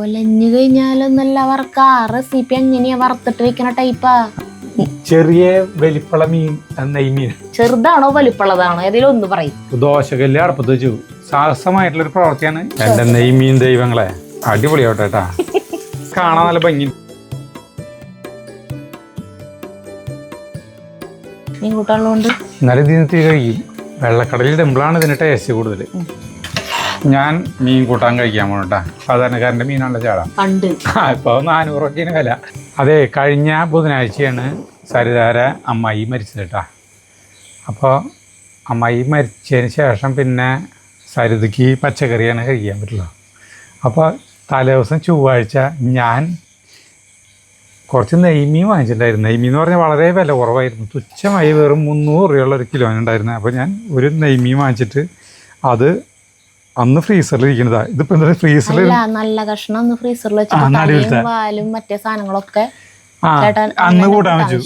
ഒലഞ്ഞു കഴിഞ്ഞാലൊന്നല്ല വറക്ക recipe എങ്ങനെയാ വറുത്തിട്ട് വെക്കണ ടൈപ്പാ. ചെറിയ വലിപ്പുള്ള മീൻ നെയ്മീൻ. ചെറുതാണോ വലിപ്പുള്ളതാണോ ഏതെങ്കിലും ഒന്ന് പറയും. ദോശകല്ല് അടുപ്പത്ത് വെച്ചു. സാഹസമായിട്ടുള്ളൊരു പ്രവൃത്തിയാണ്. എന്റെ നെയ്മീൻ ദൈവങ്ങളെ അടിപൊളിയാവട്ടെ കേട്ടാ. കാണാൻ നല്ല ഭംഗി. മീൻ കൂട്ടാനുള്ളതുകൊണ്ട് എന്നാലും ഇതിന് തീ കഴിയും. വെള്ളക്കടലിൽ ഇടുമ്പോഴാണ് ഇതിന്റെ ടേസ്റ്റ് കൂടുതൽ. ഞാൻ മീൻ കൂട്ടാൻ കഴിക്കാൻ പോകണട്ടാ. സാധാരണക്കാരൻ്റെ മീനാണല്ലോ ചേടാ. ഇപ്പോൾ 400 രൂപയ്ക്കാണ് വില. അതെ, കഴിഞ്ഞ ബുധനാഴ്ചയാണ് സരിതാര അമ്മായി മരിച്ചത് കേട്ടാ. അപ്പോൾ അമ്മായി മരിച്ചതിന് ശേഷം പിന്നെ സരിതയ്ക്ക് പച്ചക്കറിയാണ് കഴിക്കാൻ പറ്റുള്ളൂ. അപ്പോൾ തലേദിവസം ചൊവ്വാഴ്ച ഞാൻ കുറച്ച് നെയ്മീൻ വാങ്ങിച്ചിട്ടുണ്ടായിരുന്നു. നെയ്മീൻ എന്ന് പറഞ്ഞാൽ വളരെ വില കുറവായിരുന്നു. തുച്ഛമായി വെറും 300 രൂപയുള്ള ഒരു കിലോന് ഉണ്ടായിരുന്നു. അപ്പോൾ ഞാൻ ഒരു നെയ്മീൻ വാങ്ങിച്ചിട്ട് അത് അന്ന് ഫ്രീസറിൽ ഇരിക്കുന്നതാ. ഇതിപ്പോ എന്താ ഫ്രീസറിൽ നല്ല കഷ്ണം അന്ന് ഫ്രീസറിൽ വെച്ചിട്ട് വാലും മറ്റേ സാധനങ്ങളൊക്കെ അന്ന് കൂട്ടാൻ വെച്ചു.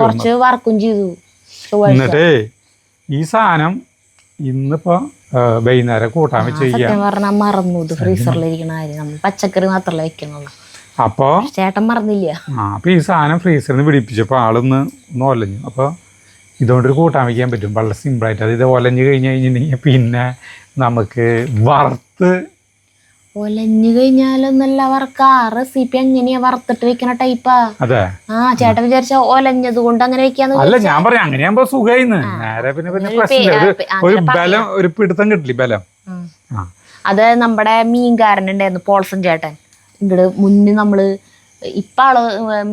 കുറച്ച് വറക്കും ചെയ്തു. എന്നിട്ടേ ഈ സാധനം ഇന്നിപ്പോ വൈകുന്നേരം കൂട്ടാൻ വെച്ച് പറഞ്ഞാൽ മറന്നു. ഇത് ഫ്രീസറിലിരിക്കണ കാര്യം നമ്മൾ പച്ചക്കറി മാത്രമല്ല വെക്കുന്നുള്ളൂ. അപ്പൊ ചേട്ടൻ മറന്നില്ല. അപ്പൊ ഈ സാധനം ഫ്രീസറിൽ നിന്ന് പിടിപ്പിച്ചപ്പോ ആളൊന്ന് ഒലഞ്ഞു. അപ്പൊ ഇതുകൊണ്ടൊരു കൂട്ടാൻ വയ്ക്കാൻ പറ്റും വളരെ സിമ്പിളായിട്ട്. അത് ഇത് ഒലഞ്ഞു കഴിഞ്ഞിട്ടുണ്ടെങ്കിൽ പിന്നെ നമുക്ക് വറുത്ത് ഒലഞ്ഞു കഴിഞ്ഞാലൊന്നല്ല വറക്ക റെസിപ്പി എങ്ങനെയാ വറുത്തിട്ട് വെക്കണ ടൈപ്പാ. അതെ. ചേട്ടൻ വിചാരിച്ച ഒലഞ്ഞത് കൊണ്ട് അങ്ങനെ വെക്കാന്ന്. അല്ല, ഞാൻ പറയാം അങ്ങനെയാകുമ്പോ സുഖമായിന്ന്. നേരെ പിന്നെ പ്രശ്നമില്ല. ഒരു ബലം, ഒരു പിടുത്തം കിട്ടില്ല ബലം. അത് നമ്മുടെ മീൻകാരനുണ്ടായിരുന്നു പോൾസൺ ചേട്ടൻ. ഇങ്ങോട്ട് മുന്നേ നമ്മള് ഇപ്പൊ ആള്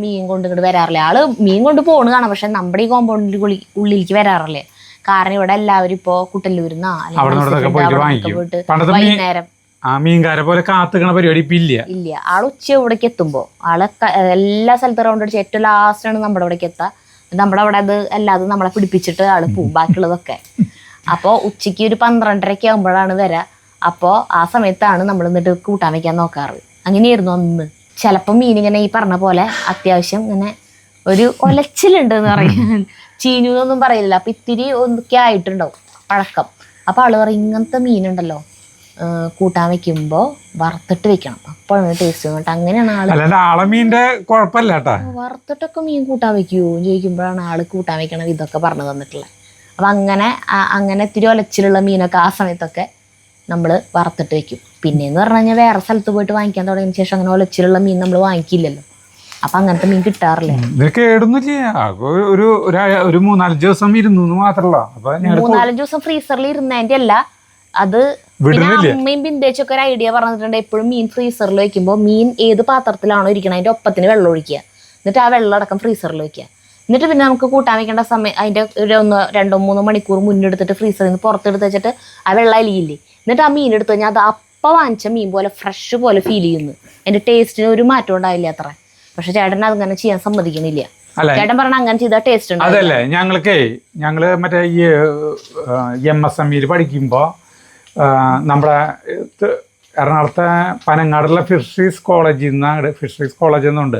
മീൻ കൊണ്ട് ഇങ്ങോട്ട് വരാറില്ലേ. ആള് മീൻ കൊണ്ട് പോണ് കാണാം. പക്ഷെ നമ്മുടെ ഈ കോമ്പൗണ്ടിൽ ഉള്ളിലേക്ക് വരാറില്ലേ. കാരണം ഇവിടെ എല്ലാവരും ഇപ്പൊ കുട്ടല്ലൂരിന്നാ പോയിട്ട് വൈകുന്നേരം മീൻകാരെ പോലെ കാത്തുക്കണ പരിപാടി ഇപ്പൊ ഇല്ല. ആള് ഉച്ച ഇവിടേക്ക് എത്തുമ്പോ ആളെ എല്ലാ സ്ഥലത്തും റൗണ്ട് അടിച്ച് ഏറ്റവും ലാസ്റ്റാണ് നമ്മുടെ ഇവിടേക്ക് എത്താ. നമ്മുടെ അവിടെ അത് എല്ലാതും നമ്മളെ പിടിപ്പിച്ചിട്ട് ആള് പോവും ബാക്കിയുള്ളതൊക്കെ. അപ്പോൾ ഉച്ചയ്ക്ക് ഒരു 12:30 ആകുമ്പോഴാണ് വരാ. അപ്പോൾ ആ സമയത്താണ് നമ്മൾ എന്നിട്ട് കൂട്ടാൻ വെക്കാൻ നോക്കാറ്. അങ്ങനെയായിരുന്നു അന്ന്. ചിലപ്പോൾ മീനിങ്ങനെ ഈ പറഞ്ഞ പോലെ അത്യാവശ്യം ഇങ്ങനെ ഒരു ഒലച്ചിലുണ്ട് എന്ന് പറയാൻ, ചീഞ്ഞു എന്നൊന്നും പറയില്ല. അപ്പൊ ഇത്തിരി ഒന്നൊക്കെ ആയിട്ടുണ്ടാവും പഴക്കം. അപ്പൊ ആള് പറയും ഇങ്ങനത്തെ മീനുണ്ടല്ലോ കൂട്ടാൻ വെക്കുമ്പോ വറുത്തിട്ട് വെക്കണം, അപ്പോഴാണ് ടേസ്റ്റ് വന്നിട്ട്. അങ്ങനെയാണ് ആള് വറുത്തിട്ടൊക്കെ മീൻ കൂട്ടാൻ വെക്കുവോ ചോദിക്കുമ്പോഴാണ് ആള് കൂട്ടാൻ വെക്കണത് ഇതൊക്കെ പറഞ്ഞു തന്നിട്ടുള്ളത്. അപ്പൊ അങ്ങനെ ഇത്തിരി ഒലച്ചിലുള്ള മീനൊക്കെ ആ സമയത്തൊക്കെ നമ്മൾ വറുത്തിട്ട് വെക്കും. പിന്നെയെന്ന് പറഞ്ഞു കഴിഞ്ഞാൽ വേറെ സ്ഥലത്ത് പോയിട്ട് വാങ്ങിക്കാൻ തുടങ്ങിയ ശേഷം അങ്ങനെ ഒലച്ചിലുള്ള മീൻ നമ്മൾ വാങ്ങിക്കില്ലല്ലോ. അപ്പൊ അങ്ങനത്തെ മീൻ കിട്ടാറില്ല. ഒരു 3-4 ദിവസം ഇരുന്നു മാത്രമല്ല. 3-4 ദിവസം ഫ്രീസറിൽ ഇരുന്നതിന്റെ അല്ല അത്. പിന്നെ അമ്മയും ബിന്ദേച്ചൊക്കെ ഒരു ഐഡിയ പറഞ്ഞിട്ടുണ്ട്. എപ്പോഴും മീൻ ഫ്രീസറിൽ വെക്കുമ്പോൾ മീൻ ഏത് പാത്രത്തിലാണോ ഇരിക്കണം അതിന്റെ ഒപ്പത്തിന് വെള്ളം ഒഴിക്കുക. എന്നിട്ട് ആ വെള്ളം അടക്കം ഫ്രീസറിൽ വെക്കുക. എന്നിട്ട് പിന്നെ നമുക്ക് കൂട്ടാൻ വെക്കേണ്ട സമയം അതിന്റെ ഒരു 1-2-3 മണിക്കൂർ മുന്നെടുത്തിട്ട് ഫ്രീസറിൽ നിന്ന് പുറത്തെടുത്ത് വെച്ചിട്ട് ആ വെള്ളം അലിയില്ലേ. എന്നിട്ട് ആ മീൻ എടുത്തു കഴിഞ്ഞാൽ അത് അപ്പം വാങ്ങിച്ച മീൻ പോലെ ഫ്രഷ് പോലെ ഫീൽ ചെയ്യുന്നു. അതിന്റെ ടേസ്റ്റിന് ഒരു മാറ്റം ഉണ്ടാവില്ല അത്ര. പക്ഷെ ചേട്ടൻ അതങ്ങനെ ചെയ്യാൻ സമ്മതിക്കണില്ല. ചേട്ടൻ പറഞ്ഞ അങ്ങനെ ചെയ്താൽ ടേസ്റ്റ് ഉണ്ട്. അതല്ലേ ഞങ്ങള് മറ്റേ ഈ MSME പഠിക്കുമ്പോ നമ്മുടെ എറണാകുളത്തെ പനങ്ങാടുള്ള ഫിഷറീസ് കോളേജ് എന്നുണ്ട്.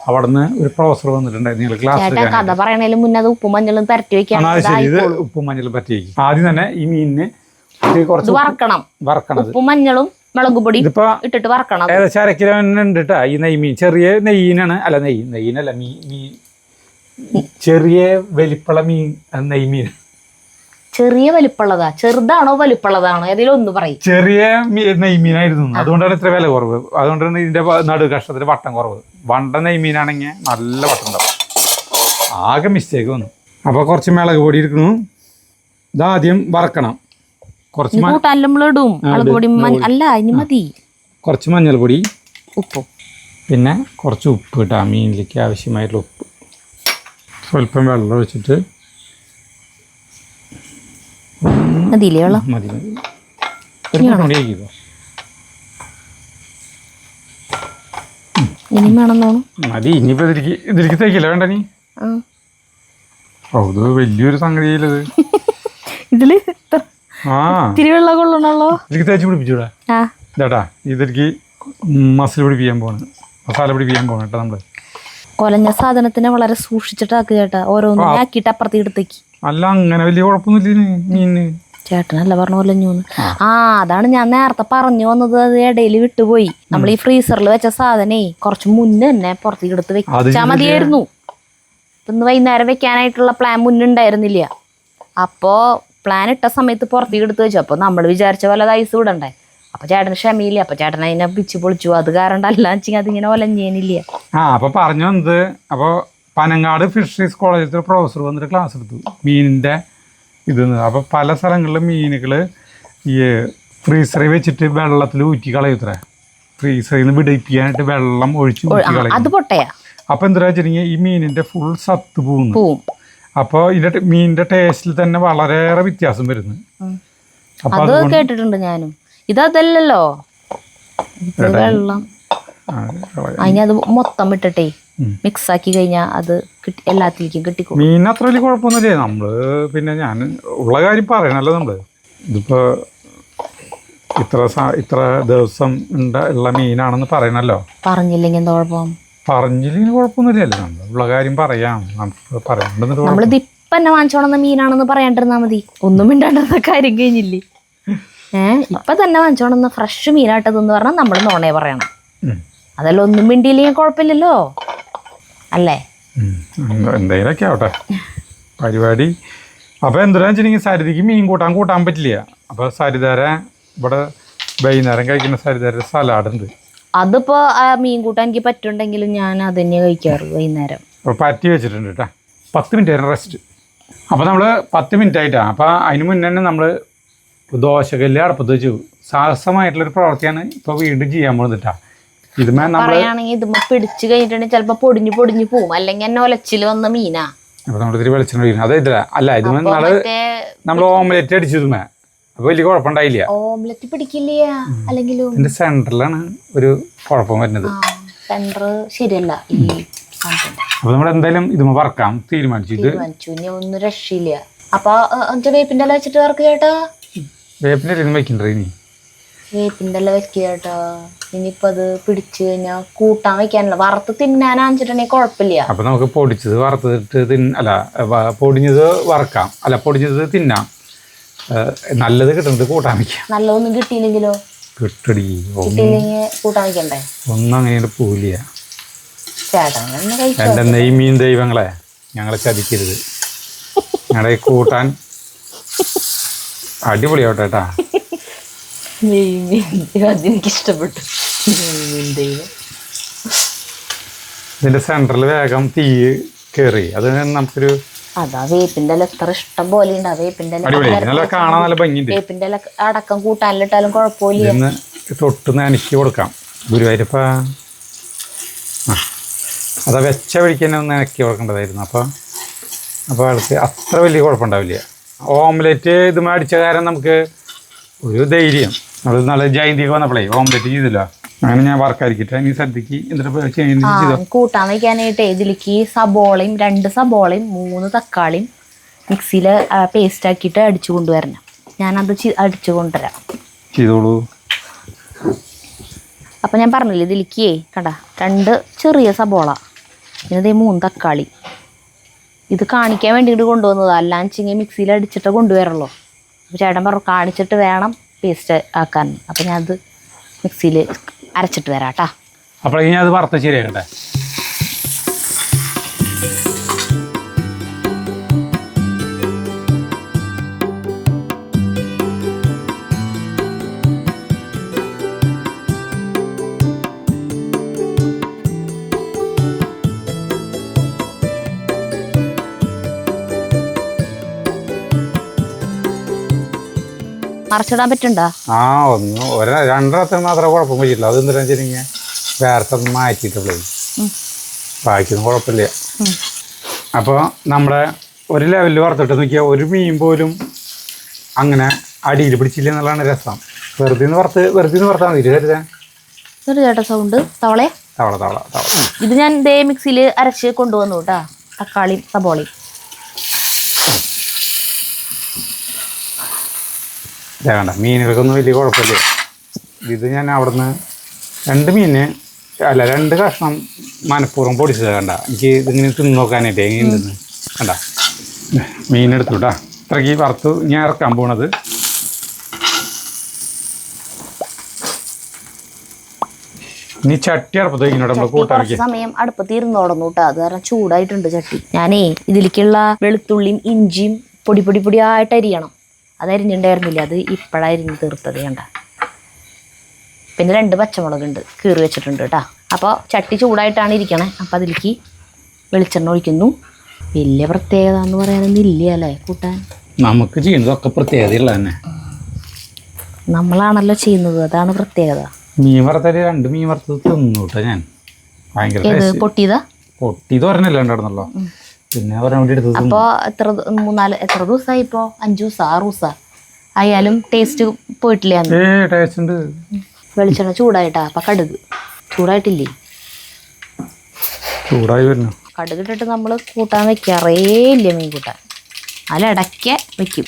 അവിടുന്ന് ഒരു പ്രൊഫസർ വന്നിട്ടുണ്ടായിരുന്നു. നിങ്ങൾ ക്ലാസ് കഥ പറയണേലും മുന്നേ അത് ഉപ്പും മഞ്ഞളും പരട്ടി വെക്കാൻ. ഇത് ഉപ്പും മഞ്ഞളും പരട്ടി വെക്കും. ആദ്യം തന്നെ ഈ മീനിന് കുറച്ച് വറക്കണം. ഉപ്പും മഞ്ഞളും മുളക് പൊടി ഇട്ടിട്ട് വറക്കണം. ഏകദേശം 1/2 കിലോ ഉണ്ട് കേട്ടാ ഈ നെയ്മീൻ. ചെറിയ നെയ്യീനാണ്. അല്ല നെയ്യീനല്ല, ചെറിയ വലിപ്പുള്ള നെയ്മീൻ. ചെറിയ വലിപ്പുള്ളതാ, ചെറുതാണോ വലിപ്പുള്ളതാണോ ഏതെങ്കിലും ഒന്ന് പറയും. ചെറിയ നെയ്മീനായിരുന്നു. അതുകൊണ്ടാണ് ഇത്ര വില കുറവ്. അതുകൊണ്ടാണ് ഇതിന്റെ നടു കഷ്ണത്തിന് വട്ടം കുറവ്. വണ്ട നെയ്മീനാണെങ്കിൽ നല്ല വട്ടം ഉണ്ടാവും. ആകെ മിസ്റ്റേക്ക് വന്നു. അപ്പൊ കുറച്ച് മുളക് പൊടി എടുക്കുന്നു. ഇതാദ്യം വറക്കണം. കുറച്ച് മഞ്ഞൾപ്പൊടി, ഉപ്പും, പിന്നെ കുറച്ച് ഉപ്പ് ഇട്ടാ. മീനിലേക്ക് ആവശ്യമായിട്ടുള്ള ഉപ്പ്. സ്വല്പം വെള്ളം ഒഴിച്ചിട്ട് മതി. ഇനിയിപ്പോ ഇതിലേക്ക് തേക്കില്ല വേണ്ട നീ. ഇത് വലിയൊരു സംഗതിയിലത്. ഇതില് വെള്ളം കൊള്ളണല്ലോ. ഇതിലേക്ക് തേച്ച് പിടിപ്പിച്ചൂടാ ചേട്ടാ. ഇതിലേക്ക് മസാല പിടിപ്പിക്കാൻ പോകണം കേട്ടോ. നമ്മള് കൊലഞ്ഞ സാധനത്തിനെ വളരെ സൂക്ഷിച്ചിട്ടാക്കുക ചേട്ടാ. ഓരോന്നും ആക്കിയിട്ട് അപ്പുറത്തേക്ക് എടുത്തേക്ക്. അല്ല അങ്ങനെ വലിയ കുഴപ്പമൊന്നുമില്ല മീനിന്. ചേട്ടനല്ല പറഞ്ഞ പോലെ ഒലഞ്ഞൂന്ന്. അതാണ് ഞാൻ നേരത്തെ പറഞ്ഞു വന്നത്. അത് ഇടയിൽ വിട്ടുപോയി. നമ്മൾ ഈ ഫ്രീസറിൽ വെച്ച സാധനേ കുറച്ച് മുന്നേ തന്നെ പുറത്തേക്ക് എടുത്ത് വെച്ചാൽ മതിയായിരുന്നു. ഇന്ന് വൈകുന്നേരം വെക്കാനായിട്ടുള്ള പ്ലാൻ മുന്നുണ്ടായിരുന്നില്ല. അപ്പോൾ പ്ലാൻ ഇട്ട സമയത്ത് പുറത്തേക്ക് എടുത്ത് വെച്ചു. അപ്പോൾ നമ്മൾ വിചാരിച്ച പോലെ അത് ഐസ് വിടണ്ടേ. അപ്പോൾ ചേട്ടന് ക്ഷമയില്ല. അപ്പോൾ ചേട്ടൻ അതിനെ പിച്ച് പൊളിച്ചു. അത് കാരണം അല്ല വെച്ചാൽ അതിങ്ങനെ ഒലഞ്ഞേനില്ല. അപ്പോൾ പറഞ്ഞു വന്നത്, അപ്പോൾ പനങ്ങാട് ഫിഷറീസ് കോളേജിലത്തെ പ്രൊഫസർ വന്നിട്ട് ക്ലാസ് എടുത്തു മീനിൻ്റെ ഇതെന്ന്. അപ്പോൾ പല സ്ഥലങ്ങളിലും മീനുകൾ ഈ ഫ്രീസറിൽ വെച്ചിട്ട് വെള്ളത്തിൽ ഊറ്റി കളയുത്രേ. ഫ്രീസറിൽ നിന്ന് വിടിപ്പിക്കാനായിട്ട് വെള്ളം ഒഴിച്ച് ഊറ്റി കളയും. അത് പൊട്ടയാ. അപ്പോൾ എന്താ വെച്ചിട്ടുണ്ടെങ്കിൽ ഈ മീനിൻ്റെ ഫുൾ സത്ത് പോകുന്നു. അപ്പോൾ ഇതിൻ്റെ മീനിൻ്റെ ടേസ്റ്റിൽ തന്നെ വളരെയേറെ വ്യത്യാസം വരുന്നു. അത് കേട്ടിട്ടുണ്ട് ഞാനും. ഇതല്ലല്ലോ വെള്ളം. അതിനത് മൊത്തം ഇട്ടിട്ടേ മിക്സ് ആക്കി കഴിഞ്ഞാൽ അത് എല്ലാത്തിലേക്കും കിട്ടിക്കോ. മീൻ അത്ര വലിയ കുഴപ്പമൊന്നുമില്ലേ. നമ്മള് പിന്നെ ഞാൻ ഉള്ള കാര്യം പറയണല്ലോ. നമ്മള് ഇതിപ്പോ ഇത്ര ദിവസം ഉള്ള മീനാണെന്ന് പറയണല്ലോ. പറഞ്ഞില്ലെങ്കിൽ എന്താ കുഴപ്പം? പറഞ്ഞില്ലെങ്കിൽ കുഴപ്പമൊന്നുമില്ലല്ലോ. നമ്മൾ ഉള്ള കാര്യം പറയാം. നമ്മളിത് ഇപ്പൊ തന്നെ വാങ്ങിച്ചോണെന്ന മീനാണെന്ന് പറയാണ്ടിരുന്നാ മതി. ഒന്നും മിണ്ടാണ്ടിരുന്ന കാര്യം കഴിഞ്ഞില്ലേ. ഇപ്പൊ തന്നെ വാങ്ങിച്ചോണെന്ന് ഫ്രഷ് മീനായിട്ടതെന്ന് പറഞ്ഞാൽ നമ്മൾ നോണേ പറയണം. അതല്ല ഒന്നും മിണ്ടിയില്ലെങ്കിൽ കുഴപ്പമില്ലല്ലോ അല്ലേ. എന്തെങ്കിലുമൊക്കെ ആവട്ടെ പരിപാടി. അപ്പോൾ എന്താണെന്ന് വെച്ചിട്ടുണ്ടെങ്കിൽ സരിതയ്ക്ക് മീൻ കൂട്ടാൻ പറ്റില്ല. അപ്പോൾ സരിതാര ഇവിടെ വൈകുന്നേരം കഴിക്കുന്ന സരിതാര സലാഡുണ്ട്. അതിപ്പോ മീൻ കൂട്ടാൻ എനിക്ക് പറ്റുണ്ടെങ്കിലും ഞാൻ അത് തന്നെ കഴിക്കാറ് വൈകുന്നേരം. അപ്പോൾ പറ്റി വെച്ചിട്ടുണ്ട് കേട്ടോ. 10 മിനിറ്റ് ആയിരുന്നു റെസ്റ്റ്. അപ്പോൾ നമ്മൾ 10 മിനിറ്റ് ആയിട്ടാണ്. അപ്പോൾ അതിന് മുന്നേ തന്നെ നമ്മൾ ദോശക്കല്ല് അടുപ്പത്ത് വെച്ചു. സാഹസമായിട്ടുള്ളൊരു പ്രവൃത്തിയാണ് ഇപ്പോൾ വീണ്ടും ചെയ്യാൻ പോകുന്നിട്ടാ. പറയുകയാണെങ്കിൽ ഇതുമ്മ പിടിച്ചു കഴിഞ്ഞിട്ടുണ്ടെങ്കിൽ ചിലപ്പോ പൊടിഞ്ഞു പോവും. അല്ലെങ്കിൽ എന്നെ ഒലച്ചില് വന്ന മീനാ. അപ്പൊ നമ്മൾ ഇത്തിരി വെളിച്ചെണ്ണ വീഴും. അതെ ഇതില്ല അല്ല ഇത് നമ്മൾ ഓംലെറ്റ് അടിച്ചതുമേ. അപ്പൊ വലിയ കുഴപ്പമുണ്ടായില്ല. ഓംലെറ്റ് പിടിക്കില്ല. അല്ലെങ്കിലും ഇതിന്റെ സെന്ററിലാണ് ഒരു കുഴപ്പം വരുന്നത്. സെന്റർ ശരിയല്ല. അപ്പൊ നമ്മൾ എന്തായാലും ഇതുമ്മ വറക്കാം തീരുമാനിച്ചു. ഇനി ഒന്നും രക്ഷയില്ല. അപ്പൊ വേപ്പിന്റെ ഇല വെച്ചിട്ട് വർക്ക് ചേട്ടാ. വേപ്പിന്റെ ഇല വെക്കണ്ടേ ഇനി? വേപ്പിന്റെ ഇല വെക്കുക ചേട്ടാ. ഇനിയിപ്പോ അത് പിടിച്ചു കഴിഞ്ഞാൽ കൂട്ടാൻ വെക്കാനല്ല, വറുത്ത് തിന്നാനാണെന്നുണ്ടെങ്കിൽ കുഴപ്പമില്ല. അപ്പൊ നമുക്ക് പൊടിച്ചത് വറുത്തിട്ട് പൊടിഞ്ഞത് വറക്കാം. അല്ല പൊടിഞ്ഞത് തിന്നാം. നല്ലത് കിട്ടുന്നത് കൂട്ടാൻ വെക്കാം. നല്ലതൊന്നും കിട്ടിയില്ലെങ്കിലോ? കിട്ടിയില്ലെങ്കിൽ കൂട്ടാൻ വെക്കണ്ടേ? ഒന്നും അങ്ങനെ പോവില്ല. ചേട്ടാ എന്റെ നെയ്മീൻ ദൈവങ്ങളെ ഞങ്ങളെ ചതിക്കരുത്. ഞങ്ങളുടെ കൂട്ടാൻ അടിപൊളിയാവട്ടെ കേട്ടാ. അതെനിക്ക് ഇഷ്ടപ്പെട്ടു. ഇതിന്റെ സെന്ററിൽ വേഗം തീ കയറി. അത് നമുക്കൊരു അതാ വേപ്പിന്റെ ഇല എത്ര ഇഷ്ടം പോലെ ഉണ്ട്. വേപ്പിന്റെ കാണാൻ നല്ല ഭംഗിയുണ്ട്. വേപ്പിന്റെ ഇല അടക്കം കൂട്ടാനിലിട്ടാലും കുഴപ്പമില്ല. തൊട്ട് നനക്കി കൊടുക്കാം. ഗുരുവായൂരപ്പ അതാ വെച്ച വഴിക്ക് തന്നെ ഒന്ന് നനക്കി കൊടുക്കേണ്ടതായിരുന്നു. അപ്പോൾ ആൾക്ക് അത്ര വലിയ കുഴപ്പമുണ്ടാവില്ല. ഓംലെറ്റ് ഇതും അടിച്ച കാരണം നമുക്ക് ഒരു ധൈര്യം. നമ്മൾ നല്ല ജയന്തിയൊക്കെ വന്നപ്പോഴേ ഓംലെറ്റ് ചെയ്തില്ല. അങ്ങനെ ഞാൻ വർക്കായിരിക്കട്ടെ. ഇനി സദ്യക്ക് എന്നിട്ട് കൂട്ടാൻ വയ്ക്കാനായിട്ട് ഇതിലേക്ക് സബോളയും 2 സബോളയും 3 തക്കാളിയും മിക്സിയിൽ പേസ്റ്റ് ആക്കിയിട്ട് അടിച്ചു കൊണ്ടുവരണം. ഞാനത് അടിച്ചു കൊണ്ടുവരാം. ചെയ്തോളൂ. അപ്പം ഞാൻ പറഞ്ഞില്ലേ ഇതിലേക്ക് കണ്ട 2 ചെറിയ സബോള, പിന്നെ 3 തക്കാളി. ഇത് കാണിക്കാൻ വേണ്ടിയിട്ട് കൊണ്ടുവന്നതാണ്. അല്ലാന്ന് വെച്ചെങ്കിൽ മിക്സിയിൽ അടിച്ചിട്ട് കൊണ്ടുവരുള്ളൂ. അപ്പോൾ ചേട്ടൻ പറഞ്ഞു കാണിച്ചിട്ട് വേണം പേസ്റ്റ് ആക്കാൻ. അപ്പം ഞാനത് മിക്സിയിൽ അരച്ചിട്ട് വരാം കേട്ടോ. അപ്പോൾ ഇനി അത് വറുത്ത ശരിയാക്കട്ടെ. മറച്ചിടാൻ പറ്റുണ്ടോ? രണ്ടെണ്ണത്തിന് മാത്രമേ കുഴപ്പം പറ്റില്ല. അത് എന്താ വെച്ചിട്ടുണ്ടെങ്കിൽ വേറെ മാറ്റിയിട്ടുള്ളൂ. ബാക്കിയൊന്നും കുഴപ്പമില്ല. അപ്പോൾ നമ്മുടെ ഒരു ലെവലിൽ വറുത്തിട്ട് നോക്കിയാൽ ഒരു മീൻ പോലും അങ്ങനെ അടിയിൽ പിടിച്ചില്ല എന്നുള്ളതാണ് രസം. വെറുതെ വറുത്താൽ മതി. ചേട്ടാ സൗണ്ട് തവള. ഇത് ഞാൻ ദേ മിക്സിയിൽ അരച്ച് കൊണ്ടുവന്നു കേട്ടാ. തക്കാളിയും സബോളയും വേണ്ട. മീനുകൾക്കൊന്നും വലിയ കുഴപ്പമില്ല. ഇത് ഞാൻ അവിടുന്ന് 2 കഷ്ണം മനഃപൂർവ്വം പൊടിച്ചത് കണ്ട. എനിക്ക് ഇതിങ്ങനെ തിന്ന് നോക്കാനായിട്ട് എങ്ങനെയുണ്ടെന്ന് കണ്ട. മീനെടുത്തു കേട്ടാ. ഇത്രയ്ക്ക് വറുത്ത് ഞാൻ ഇറക്കാൻ പോണത്. ഇനി ചട്ടി അടുപ്പത്ത് വയ്ക്കണോട്ടോ നമ്മൾ കൂട്ടാൻ കുറച്ച് സമയം അടുപ്പത്ത് ഇരുന്നോടന്നു കേട്ടോ. അത് കാരണം ചൂടായിട്ടുണ്ട് ചട്ടി. ഞാനേ ഇതിലേക്കുള്ള വെളുത്തുള്ളിയും ഇഞ്ചിയും പൊടി ആയിട്ട് അരിയണം. അത് അരിഞ്ഞിട്ടുണ്ടായിരുന്നില്ല, അത് ഇപ്പോഴരിഞ്ഞ് തീർത്തത് കണ്ട. പിന്നെ 2 പച്ചമുളക് ഉണ്ട്, കീറി വെച്ചിട്ടുണ്ട് കേട്ടോ. അപ്പോൾ ചട്ടി ചൂടായിട്ടാണ് ഇരിക്കണേ. അപ്പോൾ അതിലേക്ക് വെളിച്ചെണ്ണ ഒഴിക്കുന്നു. വലിയ പ്രത്യേകത എന്ന് പറയാനൊന്നും ഇല്ല അല്ലേ കൂട്ടാൻ. നമുക്ക് ചെയ്യുന്നതൊക്കെ പ്രത്യേകതയുള്ള തന്നെ, നമ്മളാണല്ലോ ചെയ്യുന്നത്, അതാണ് പ്രത്യേകത. മീൻ വറുത്തത് 2 മീൻ വറുത്തത് തിന്നു കേട്ടോ ഞാൻ. ഭയങ്കര പൊട്ടിയതാ പൊട്ടിയത് ഒരെണ്ണല്ല ഉണ്ടായിരുന്നല്ലോ, പിന്നെ ഒരെണ്ണം കൂടി എടുത്തത്. അപ്പോൾ എത്ര ദിവസമായി? ഇപ്പോൾ 5 ദിവസം 6 ദിവസം ആയാലും ടേസ്റ്റ് പോയിട്ടില്ല. ടേസ്റ്റ് ഉണ്ട്. വെളിച്ചെണ്ണ ചൂടായിട്ടാ. അപ്പം കടുക് ചൂടായിട്ടില്ലേ? ചൂടായി വരുന്നു. കടുക് ഇട്ടിട്ട് നമ്മൾ കൂട്ടാൻ വെക്കാറേ ഇല്ല മീൻ കൂട്ടാൻ. അതിലിടയ്ക്ക് വെക്കും.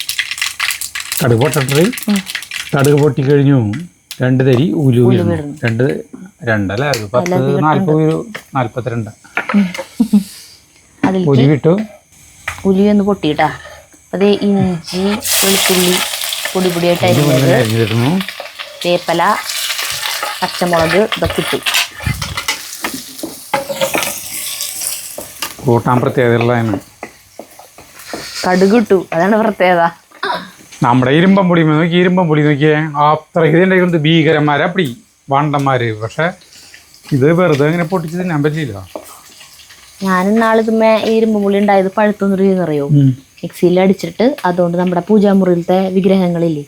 കടുക് പൊട്ടിട്ട് കടുക് പൊട്ടിക്കഴിഞ്ഞു 2 തരി ഉലുവ ഇടുന്നു. 2 42 അതിലേക്ക് ഉലുവ ഒന്ന് പൊട്ടിയിട്ടാ. അതേ ഇഞ്ചി വെളുത്തുള്ളി പൊടിയായിട്ട് അരിഞ്ഞത്, വേപ്പല, പച്ചമുളക് ഇതൊക്കെ ഇട്ടു. കൂട്ടാൻ പ്രത്യേകതയുള്ളതാണ്. കടുക് ഇട്ടു, അതാണ് പ്രത്യേകത. നമ്മുടെ ഇരുമ്പം പൊടി നോക്കിയേ, അത്ര ഇതുണ്ടായിരുന്നു ഭീകരന്മാരെ അപ്പടി വാണ്ടന്മാര്. പക്ഷെ ഇത് വെറുതെ ഇങ്ങനെ പൊട്ടിച്ച് തിന്നാൻ പറ്റില്ല. ഞാൻ ഇന്നാളിതുമ്മേ ഇരുമ്പ് പുളി ഉണ്ടായത് പഴുത്തൊന്നറിയോ, മിക്സിയിൽ അടിച്ചിട്ട് അതുകൊണ്ട് നമ്മുടെ പൂജാമുറിയിലത്തെ വിഗ്രഹങ്ങളില്ലേ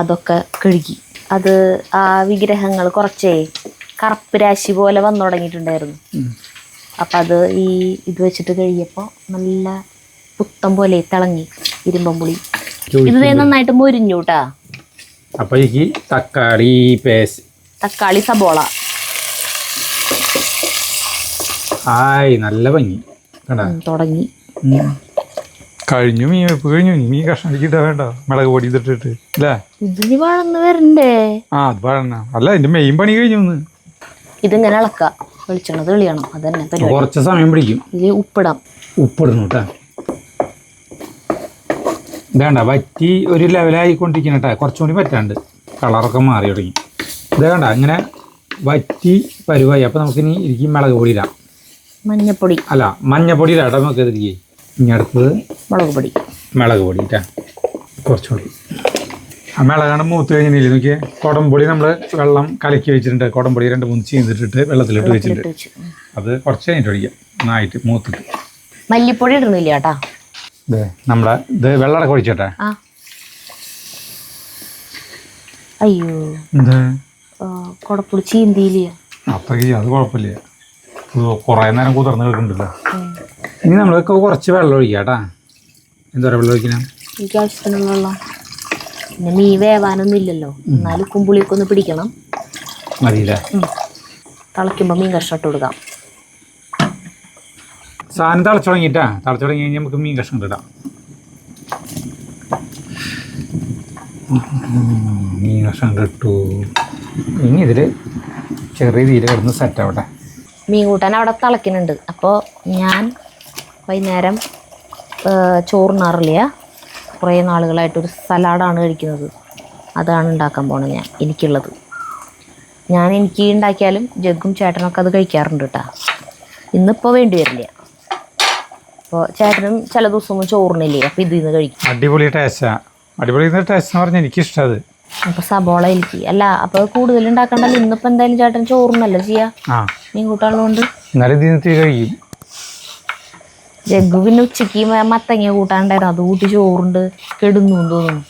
അതൊക്കെ കഴുകി. അത് ആ വിഗ്രഹങ്ങൾ കുറച്ചേ കറുപ്പ് രാശി പോലെ വന്നു തുടങ്ങിയിട്ടുണ്ടായിരുന്നു. അപ്പം അത് ഇത് വെച്ചിട്ട് കഴുകിയപ്പോൾ നല്ല പുത്തം പോലെ തിളങ്ങി ഇരുമ്പം പുളി. ഇത് നന്നായിട്ട് മൊരിഞ്ഞു കേട്ടാ. അപ്പൊ ഈ തക്കാളി പേസ്റ്റ്, തക്കാളി സബോള നല്ല ഭംഗി തുടങ്ങി. കഴിഞ്ഞു മീൻ വെപ്പ് കഴിഞ്ഞു. മീൻ കഷ്ണിക്കിട്ടാ വേണ്ട, മുളക് പൊടി ഇതിട്ടിട്ട് അല്ലേ? ഇതിന് വഴന്ന് വരണ്ടേ? അത് വഴന്ന അല്ല, എന്റെ മെയിൻ പണി കഴിഞ്ഞു. ഇതിങ്ങനെ ഇളക്കാം, വെളിച്ചെണ്ണ തെളിയണം, അതന്നെ പരിപാടി. കുറച്ച് സമയം പിടിക്കും. ഇതിൽ ഉപ്പിടുന്നു കേട്ടാ. ഇതേണ്ട വറ്റി ഒരു ലെവലായിക്കൊണ്ടിരിക്കണം കേട്ടാ. കുറച്ചുകൂടി പറ്റാണ്ട് കളറൊക്കെ മാറി തുടങ്ങി. ഇത് വേണ്ട അങ്ങനെ വറ്റി പരുവായി. അപ്പം നമുക്കിനി ഇരിക്കും മുളക് പൊടി ഇടാം. മഞ്ഞപ്പൊടി അല്ല മഞ്ഞപ്പൊടി ഇടാം. നമുക്ക് ഇതിരിക്കേ ഇനി അടുത്തത് മുളക് പൊടി ഇട്ടാ കുറച്ചുകൂടി. ആ മിളകാണ്ട് മൂത്ത് കഴിഞ്ഞില്ലേ നോക്കിയേ. കുടംപൊടി നമ്മൾ വെള്ളം കലക്കി വെച്ചിട്ടുണ്ട്. കുടംപൊടി 2-3 ചീന്തിട്ടിട്ട് വെള്ളത്തിലിട്ട് വെച്ചിട്ടുണ്ട്. അത് കുറച്ച് കഴിഞ്ഞിട്ട് ഒഴിക്കാം, നന്നായിട്ട് മൂത്തിട്ട്. മല്ലിപ്പൊടി ഇടുന്നില്ല കേട്ടാ. നമ്മളെ ഇത് വെള്ളം ഒഴിച്ചോട്ടെ. അയ്യോ കുടപ്പൊടി ചീന്തിയില്ല. അത്രയ്ക്ക് അത് കുഴപ്പമില്ല, കുറേ നേരം കുതിർന്ന് കിടക്കുന്നുണ്ടല്ലോ. ഇനി നമ്മളൊക്കെ കുറച്ച് വെള്ളം ഒഴിക്കാം കേട്ടാ. എന്താ പറയുക, വെള്ളം ഒഴിക്കണം എനിക്ക് ആവശ്യത്തിനുള്ള വെള്ളം. പിന്നെ മീൻ വേവാനൊന്നും ഇല്ലല്ലോ, എന്നാലും കുമ്പുളിയൊക്കെ ഒന്ന് പിടിക്കണം. മതിയില്ലേ? തിളയ്ക്കുമ്പോൾ മീൻ കഷ്ണം ഇട്ട് കൊടുക്കാം. സാധനം തിളച്ചു തുടങ്ങിയിട്ടാ. തിളച്ചു തുടങ്ങി കഴിഞ്ഞാൽ നമുക്ക് മീൻ കഷ്ണം ഇടാം. മീൻ കഷ്ണം ഇട്ടു. ഇനി ഇതിൽ ചെറിയ തീരെ കിടന്ന് സെറ്റ് ആവട്ടെ. മീൻ കൂട്ടാൻ അവിടെ തിളയ്ക്കുന്നുണ്ട്. അപ്പോൾ ഞാൻ വൈകുന്നേരം ചോറുണ്ണാറില്ല. കുറേ നാളുകളായിട്ടൊരു സലാഡാണ് കഴിക്കുന്നത്. അതാണ് ഉണ്ടാക്കാൻ പോണത് എനിക്കുള്ളത്. എനിക്ക് ഉണ്ടാക്കിയാലും ജഗ്ഗും ചേട്ടനൊക്കെ അത് കഴിക്കാറുണ്ട് കേട്ടോ. ഇന്നിപ്പോൾ വേണ്ടി വരില്ല. അപ്പോൾ ചേട്ടനും ചില ദിവസമൊന്നും ചോറിനില്ലേ, അപ്പോൾ ഇതിൽ നിന്ന് കഴിക്കും. അടിപൊളി ടേസ്റ്റാണ്. അടിപൊളി ടേസ്റ്റ് എന്ന് പറഞ്ഞാൽ എനിക്കിഷ്ടം അത്. അപ്പോൾ സബോള എനിക്ക് അല്ല, അപ്പോൾ കൂടുതൽ ഉണ്ടാക്കണ്ടല്ലോ. ഇന്നിപ്പോൾ എന്തായാലും ചേട്ടൻ ചോറിനല്ല ചെയ്യാ, മീൻ കൂട്ടാനുള്ളതുകൊണ്ട് കഴിക്കും. ജഗ്ഗു പിന്നെ ഉച്ചയ്ക്ക് മത്തങ്ങ കൂട്ടാനുണ്ടായിരുന്നു, അത് കൂട്ടി ചോറുണ്ട് കെടുന്നു തോന്നുന്നു.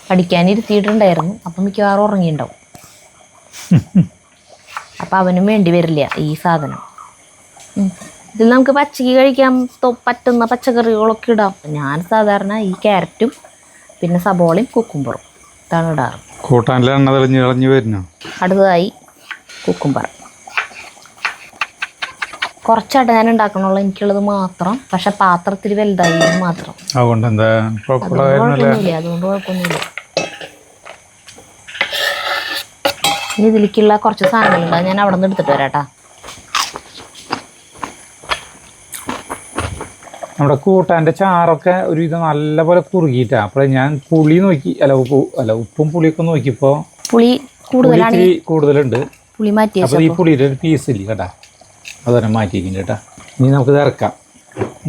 പഠിക്കാനിരുത്തിയിട്ടുണ്ടായിരുന്നു, അപ്പം മിക്കവാറും ഉറങ്ങിയിട്ടുണ്ടാവും. അപ്പം അവനും വേണ്ടി വരില്ല ഈ സാധനം. ഇതിൽ നമുക്ക് പച്ചക്ക് കഴിക്കാൻ പറ്റുന്ന പച്ചക്കറികളൊക്കെ ഇടാം. ഞാൻ സാധാരണ ഈ ക്യാരറ്റും പിന്നെ സബോളയും കുക്കുംബറും ഇതാണ് ഇടാറ്. കൂട്ടാനിലെ എണ്ണ തെളിഞ്ഞ് വരുന്നു. അടുത്തതായി കുക്കുംബർ. കുറച്ചായിട്ട് ഞാൻ ഉണ്ടാക്കണുള്ളൂ, എനിക്കുള്ളത് മാത്രം. പക്ഷെ പാത്രത്തിൽ വലുതായി മാത്രം. അതുകൊണ്ട് കുഴപ്പമൊന്നുമില്ല. ഇനി ഇതിലേക്കുള്ള കുറച്ച് സാധനങ്ങളുണ്ട്, ഞാൻ അവിടെ നിന്ന് എടുത്തിട്ട് വരാട്ടാ. നമ്മുടെ കൂട്ടാൻ്റെ ചാറൊക്കെ ഒരു ഇത് നല്ല പോലെ കുറുകിയിട്ടാ. അപ്പോൾ ഞാൻ പുളി നോക്കി, ഉപ്പും പുളിയൊക്കെ നോക്കിയപ്പോൾ പുളി കൂടുതലുണ്ട്. പുളി മാറ്റി. അപ്പോൾ ഈ പുളിയുടെ ഒരു പീസ് ഇല്ല കേട്ടാ, അത് തന്നെ മാറ്റിയിരിക്കുന്നുണ്ട് കേട്ടാ. ഇനി നമുക്ക് ഇത് ഇറക്കാം.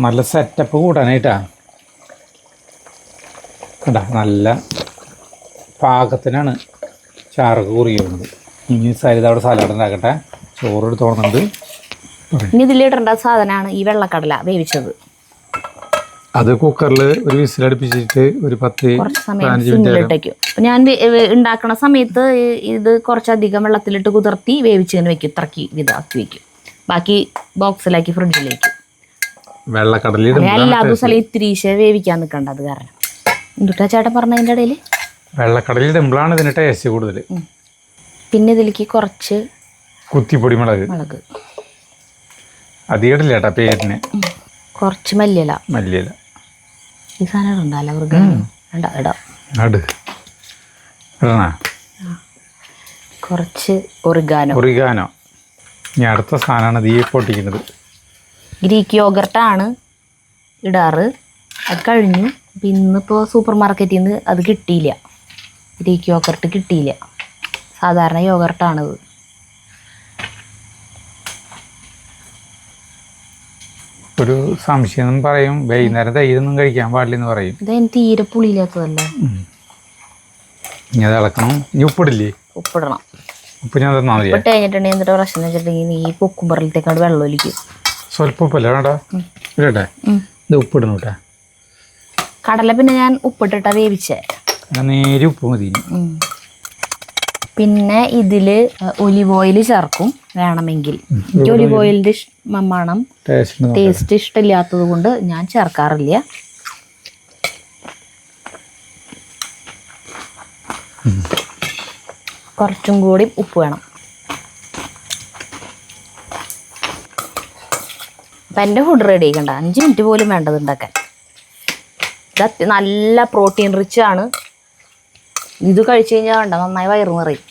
നല്ല സെറ്റപ്പ് കൂട്ടാനായിട്ടാ കേട്ടാ. നല്ല പാകത്തിനാണ് ചാറൊക്കെ കുറിയുന്നത്. ഇനി സരിത അവിടെ സലാഡ് ഉണ്ടാക്കട്ടെ. ചോറ് എടുത്തോളുന്നുണ്ട്. ഇനി ഇതിലിടേണ്ട സാധനമാണ് ഈ വെള്ളക്കടല വേവിച്ചത്. അത് കുക്കറിൽ ഒരു വിസിലടുപ്പിച്ചിട്ട് ഒരു 10-15 മിനിറ്റ്. ഞാൻ ഉണ്ടാക്കണ സമയത്ത് ഇത് കുറച്ചധികം വെള്ളത്തിലിട്ട് കുതിർത്തി വേവിച്ചിങ്ങനെ വെക്കും. ഇത്രക്കി ഇതാക്കി വെക്കും. ബാക്കി ബോക്സിലാക്കി ഫ്രിഡ്ജിലേക്ക്. എല്ലാ ദിവസവും ഇത്തിരീശ വേവിക്കാൻ നിൽക്കണ്ട. അത് കാരണം എന്തുട്ടാ ചേട്ടൻ പറഞ്ഞതിൻ്റെ ഇടയിൽ വെള്ളക്കടലിൽ ഇടുമ്പോഴാണ് ഇതിന് ടേസ്റ്റ് കൂടുതൽ. പിന്നെ ഇതിലേക്ക് കുറച്ച് കുത്തിപ്പൊടി മുളക് അധികം ഇടില്ല കേട്ടാ പേരിന്. കുറച്ച് മല്ലിയില ഈ സാധനം ഉണ്ടല്ലോ അവർക്ക് കുറച്ച് ഒറിഗാനോ. ഞാൻ അടുത്ത സാധനമാണ് ഈ പൊട്ടിക്കുന്നത്. ഗ്രീക്ക് യോഗർട്ടാണ് ഇടാറ്. അത് കഴിഞ്ഞു. ഇന്നിപ്പോൾ സൂപ്പർ മാർക്കറ്റിൽ നിന്ന് അത് കിട്ടിയില്ല. ഗ്രീക്ക് യോഗർട്ട് കിട്ടിയില്ല. സാധാരണ യോഗർട്ടാണിത്. ഒരു സംശയം പറയും, വൈകുന്നേരം തൈരൊന്നും കഴിക്കാൻ പാടില്ലെന്ന് പറയും. ഇതതിന് തീരെ പുളിയില്ലാത്തതല്ലേ. ഇനി അത് ഇളക്കണം. ഇനി ഉപ്പിടില്ലേ? ഉപ്പിടണം. ഉപ്പ് ഞാൻ തന്നാൽ മതി. ഉപ്പിട്ട് കഴിഞ്ഞിട്ടുണ്ടെങ്കിൽ എന്നിട്ട് പ്രശ്നം വെച്ചിട്ടുണ്ടെങ്കിൽ ഈ പൊക്കുമ്പറലത്തേക്കാട് വെള്ളം ഒലിക്കും. സ്വല്പം ഉപ്പല്ല വേണ്ടാ ഇടട്ടെ. ഇത് ഉപ്പിടണം കേട്ടാ. കടല പിന്നെ ഞാൻ ഉപ്പിട്ടിട്ടാ വേവിച്ചേ. നേരെ ഉപ്പ് മതി. പിന്നെ ഇതിൽ ഒലിവ് ഓയിൽ ചേർക്കും വേണമെങ്കിൽ. എനിക്ക് ഒലിവ് ഓയിലിൻ്റെ മണം ടേസ്റ്റ് ഇഷ്ടമില്ലാത്തത് കൊണ്ട് ഞാൻ ചേർക്കാറില്ല. കുറച്ചും കൂടി ഉപ്പ് വേണം. അപ്പം എൻ്റെ ഫുഡ് റെഡി ആക്കണ്ട. 5 മിനിറ്റ് പോലും വേണ്ടത് ഉണ്ടാക്കാൻ. ഇത് നല്ല പ്രോട്ടീൻ റിച്ച് ആണ്. ഇത് കഴിച്ചു കഴിഞ്ഞാൽ വേണ്ട നന്നായി വയറ് നിറയും.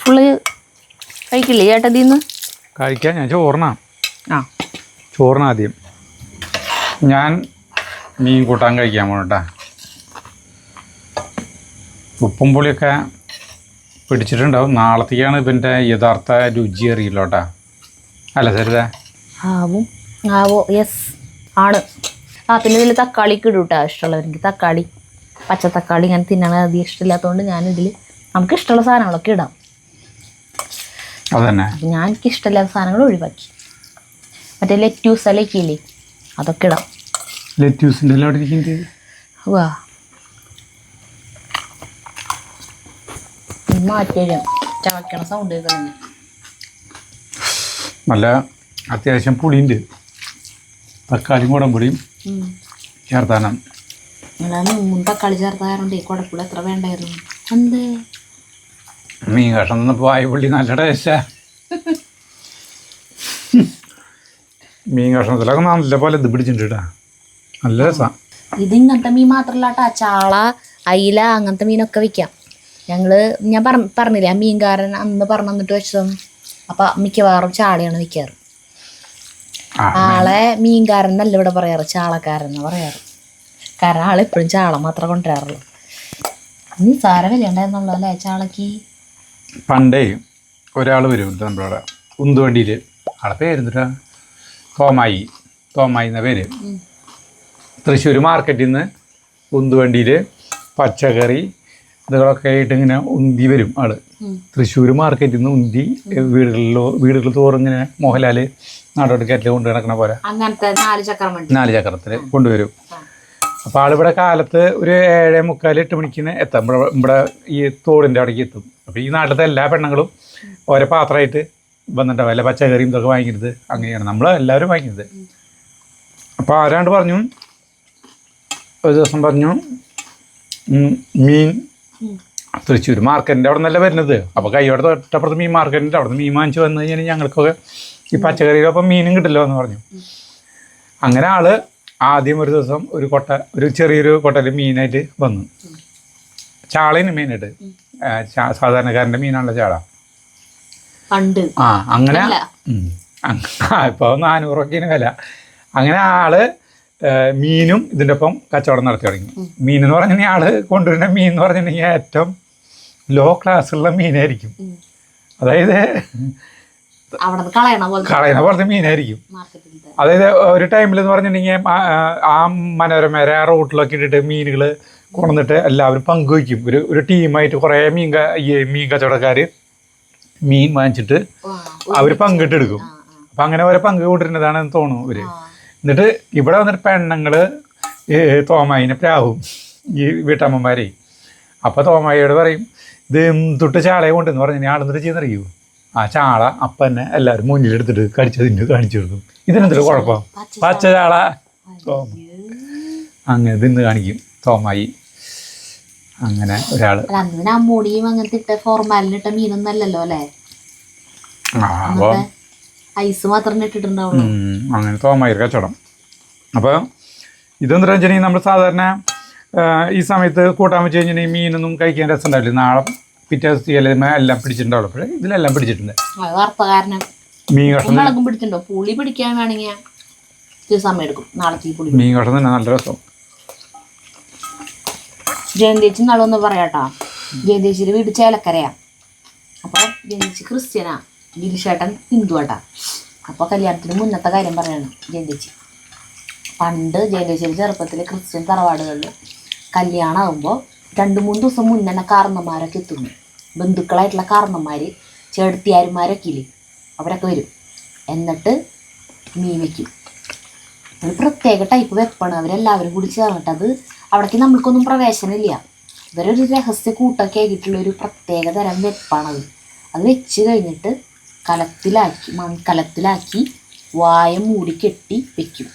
ഫുള്ള് കഴിക്കില്ലേ ചേട്ടാ ഇതിന്ന്? കഴിക്കാൻ ഞാൻ ചോറിന ആദ്യം ഞാൻ മീൻ കൂട്ടാൻ കഴിക്കാൻ പോകണട്ടാ. ഉപ്പും പുളിയൊക്കെ പിടിച്ചിട്ടുണ്ടാവും. നാളത്തേക്കാണ് ഇതിൻ്റെ യഥാർത്ഥ രുചി അറിയില്ല കേട്ടാ. അല്ല സരിത? ആവോ യെസ് ആണ്. പിന്നെ ഇതിൽ തക്കാളി ഇടും കേട്ടോ. ഇഷ്ടമുള്ളവർക്ക് തക്കാളി, പച്ചത്തക്കാളി ഇങ്ങനെ തിന്നണ അധികം ഇഷ്ടമില്ലാത്തതുകൊണ്ട് ഞാനിതിൽ നമുക്ക് ഇഷ്ടമുള്ള സാധനങ്ങളൊക്കെ ഇടാം. അതന്നെ ഞാൻ എനിക്ക് ഇഷ്ടമില്ലാത്ത സാധനങ്ങൾ ഒഴിവാക്കി. മറ്റേ ലെറ്റ്യൂസ് അലൊക്കെ ഇല്ലേ, അതൊക്കെ ഇടാം. വാ മാറ്റിയും ചവയ്ക്കണ സൗണ്ട് കേൾക്കുന്നുണ്ട്. നല്ല അത്യാവശ്യം പുളിയുണ്ട്. തക്കാളിയും കുടംപൊടിയും ചേർത്താനാണ്. തക്കാളി ചേർത്താറുണ്ട്. കുടപ്പുളി എത്ര വേണ്ടായിരുന്നു. എന്തേ മീൻ കഷ്ണം പായപ്പുള്ളി നല്ല ടേസ്റ്റാ. മീൻ കഷ്ണത്തിലൊക്കെ നല്ല പോലെ ഇത് പിടിച്ചിട്ടുണ്ട്. നല്ല രസമാണ്. ഇത് ഇങ്ങനത്തെ മീൻ മാത്രമല്ല കേട്ടാ. ചാള, അയില അങ്ങനത്തെ മീനൊക്കെ വിൽക്കാം. ഞാൻ പറഞ്ഞില്ലേ ആ മീൻകാരൻ അന്ന് പറഞ്ഞു തന്നിട്ട് വെച്ചതും. അപ്പം മിക്കവാറും ചാളയാണ് വിൽക്കാറ്. ആളെ മീൻകാരൻ എന്നല്ല ഇവിടെ പറയാറ്, ചാളക്കാരൻ എന്ന് പറയാറ്. കാരണം ആളെപ്പോഴും ചാള മാത്രമേ കൊണ്ടുവരാറുള്ളൂ. ഇനി സാര വില ഉണ്ടായിരുന്നുള്ളൂ അല്ലേ ചാളക്ക്? പണ്ടേ ഒരാൾ വരും നമ്മളവിടെ ഉന്തുവണ്ടിയിൽ. ആളെ പേരെന്തിട്ടാ? തോമായി എന്ന പേര്. തൃശ്ശൂർ മാർക്കറ്റിൽ നിന്ന് ഉന്തുവണ്ടിയിൽ പച്ചക്കറി ഇതുകളൊക്കെ ആയിട്ട് ഇങ്ങനെ ഉന്തി വരും ആള്. തൃശ്ശൂർ മാർക്കറ്റിൽ നിന്ന് ഉന്തി വീടുകളിൽ തോറും ഇങ്ങനെ മോഹൻലാൽ നാടോട്ട് കയറ്റിൽ കൊണ്ടു നടക്കണ പോലെ 4 ചക്രത്തിൽ കൊണ്ടുവരും. അപ്പോൾ ആളിവിടെ കാലത്ത് ഒരു 7:45-8 മണിക്ക് എത്താം. ഇവിടെ ഈ തോടിൻ്റെ അവിടേക്ക് എത്തും. അപ്പോൾ ഈ നാട്ടിലത്തെ എല്ലാ പെണ്ണുങ്ങളും ഓരോ പാത്രമായിട്ട് വന്നിട്ട് വല്ല പച്ചക്കറിയും ഇതൊക്കെ വാങ്ങിക്കുന്നത്. അങ്ങനെയാണ് നമ്മൾ എല്ലാവരും വാങ്ങിക്കുന്നത്. അപ്പോൾ ആരാണ്ട് പറഞ്ഞു, ഒരു ദിവസം പറഞ്ഞു, മീൻ തൃശ്ശൂർ മാർക്കറ്റിൻ്റെ അവിടെ നിന്നല്ല വരുന്നത്. അപ്പോൾ കൈയോടെ തൊട്ടപ്പുറത്ത് മീൻ മാർക്കറ്റിൻ്റെ അവിടെ നിന്ന് മീൻ വാങ്ങിച്ച് വന്നു കഴിഞ്ഞാൽ ഞങ്ങൾക്കൊക്കെ ഈ പച്ചക്കറിയിലൊപ്പം മീനും കിട്ടില്ലോ എന്ന് പറഞ്ഞു. അങ്ങനെ ആള് ആദ്യം ഒരു ദിവസം ഒരു ചെറിയൊരു കൊട്ടയിൽ മീനായിട്ട് വന്നു. ചാളേന് മെയിനായിട്ട്. സാധാരണക്കാരൻ്റെ മീനാണല്ലോ ചാള. അങ്ങനെ ഇപ്പോൾ 400 വില. അങ്ങനെ ആള് മീനും ഇതിൻ്റെ ഒപ്പം കച്ചവടം നടത്തി തുടങ്ങി. മീൻ എന്ന് പറഞ്ഞിട്ടുണ്ടെങ്കിൽ ആള് കൊണ്ടുവരുന്ന മീൻ എന്ന് പറഞ്ഞിട്ടുണ്ടെങ്കിൽ ഏറ്റവും ലോ ക്ലാസ്സുള്ള മീനായിരിക്കും. അതായത് കളയണ പോലത്തെ മീനായിരിക്കും. അതായത് ഒരു ടൈമിൽ എന്ന് പറഞ്ഞിട്ടുണ്ടെങ്കിൽ ആ മനോരമേരെ ആ റോട്ടിലൊക്കെ ഇട്ടിട്ട് മീനുകൾ കൊണ്ടുവന്നിട്ട് എല്ലാവരും പങ്കുവയ്ക്കും. ഒരു ടീമായിട്ട് കുറേ മീൻ കച്ചവടക്കാർ മീൻ വാങ്ങിച്ചിട്ട് അവർ പങ്കിട്ടെടുക്കും. അപ്പം അങ്ങനെ ഓരോ പങ്ക് കൊണ്ടിരുന്നതാണെന്ന് തോന്നുന്നു ഇവർ. എന്നിട്ട് ഇവിടെ വന്നിട്ട് പെണ്ണുങ്ങൾ തോമായിനെ പ്രാവും ഈ വീട്ടമ്മമാരെ. അപ്പോൾ തോമായിയോട് പറയും ഇത് തൊട്ട് ചാളയെ കൊണ്ടെന്ന് പറഞ്ഞു. ആളെന്നിട്ട് ചെയ്യുന്നറിയൂ, ആ ചാള അപ്പം തന്നെ എല്ലാവരും മുന്നിലെടുത്തിട്ട് കടിച്ചതിന് കാണിച്ചു കൊടുക്കും. ഇതിനെന്തൊരു കുഴപ്പം, പച്ച ചാള തോമ അങ്ങനെ തിന്ന് കാണിക്കും തോമായി. അങ്ങനെ ഒരാള് അങ്ങനെ തോമായി കച്ചവടം. അപ്പോൾ ഇതെന്ന് വെച്ചിട്ടുണ്ടെങ്കിൽ നമ്മൾ സാധാരണ ഈ സമയത്ത് കൂട്ടാൻ വെച്ച് കഴിഞ്ഞിട്ടുണ്ടെങ്കിൽ മീനൊന്നും കഴിക്കാൻ രസം ഉണ്ടാവില്ല. നാളെ പിറ്റേ ദിവസം എല്ലാം പിടിച്ചിട്ടുണ്ടാവുള്ളൂ. അപ്പോഴേ ഇതിലെല്ലാം പിടിച്ചിട്ടുണ്ട്. മീൻ കഷ്ണം പിടിച്ചിട്ടുണ്ടോ? പുളി പിടിക്കാൻ വേണമെങ്കിൽ സമയം എടുക്കും. നാളത്തെ പുളി മീൻ കഷ്ണം തന്നെ നല്ല രസം. ജയന്തേച്ചി നാളൊന്ന് പറയാട്ടോ. ജയന്തേച്ചിയുടെ വീട് ചേലക്കരയാ. അപ്പോൾ ജയന്തേച്ചി ക്രിസ്ത്യനാ, ഗിരിശേട്ടൻ ഹിന്ദുവാട്ടാ. അപ്പോൾ കല്യാണത്തിന് മുന്നത്തെ കാര്യം പറയാണ് ജയന്തേച്ചി. പണ്ട് ജയന്തേച്ചിയുടെ ചെറുപ്പത്തിൽ ക്രിസ്ത്യൻ തറവാടുകളിൽ കല്യാണം ആകുമ്പോൾ 2-3 ദിവസം മുന്നേ കാരണന്മാരൊക്കെ എത്തുന്നു. ബന്ധുക്കളായിട്ടുള്ള കാരണന്മാർ, ചേട്ടത്തിയാരുമാരൊക്കെ ഇല്ലേ, അവരൊക്കെ വരും. എന്നിട്ട് മീൻ വയ്ക്കും. ഒരു പ്രത്യേക ടൈപ്പ് വെപ്പാണ്. അവരെല്ലാവരും കൂടി ചേർന്നിട്ട്, അത് അവിടേക്ക് നമ്മൾക്കൊന്നും പ്രവേശനമില്ല. ഇവരൊരു രഹസ്യ കൂട്ടൊക്കെ ആയിട്ടുള്ളൊരു പ്രത്യേക തരം വെപ്പാണത്. അത് വെച്ച് കഴിഞ്ഞിട്ട് മൺകലത്തിലാക്കി വായ മൂടി കെട്ടി വെക്കും.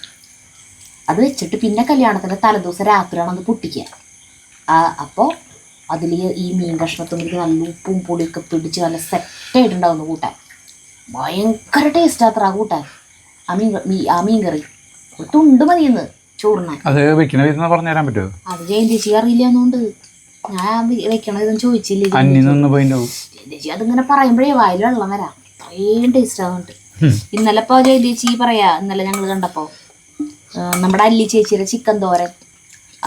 അത് വെച്ചിട്ട് പിന്നെ കല്യാണത്തിൻ്റെ തലേദിവസം രാത്രിയാണ് അത് പൊട്ടിക്കുക. അപ്പോൾ അതിൽ ഈ മീൻ കഷ്ണത്തുമ്പിലേക്ക് നല്ല ഉപ്പും പൊടിയൊക്കെ പിടിച്ച് നല്ല സെറ്റായിട്ടുണ്ടാവുന്നു കൂട്ടാൻ. ഭയങ്കര ടേസ്റ്റാത്ര ആ കൂട്ടാൻ. ആ മീൻ കറി ഒരു തുണ്ട് മതിയെന്ന് ചോറിനാൻ. അത് വെക്കണ പറഞ്ഞു തരാൻ പറ്റുമോ? അത് ജയന്തേച്ചി അറിയില്ലെന്നുകൊണ്ട് ഞാൻ വെക്കണതെന്ന് ചോദിച്ചില്ലേ. ജയന്തേച്ചി അതിങ്ങനെ പറയുമ്പോഴേ വായിൽ വെള്ളം വരാം, അത്രയും ടേസ്റ്റ് ആവുന്നുണ്ട്. ഇന്നലെ ഇപ്പോൾ ജയന്തേച്ചി പറയാ, ഇന്നലെ ഞങ്ങൾ കണ്ടപ്പോൾ നമ്മുടെ അല്ലി ചേച്ചിയുടെ ചിക്കൻ തോരൻ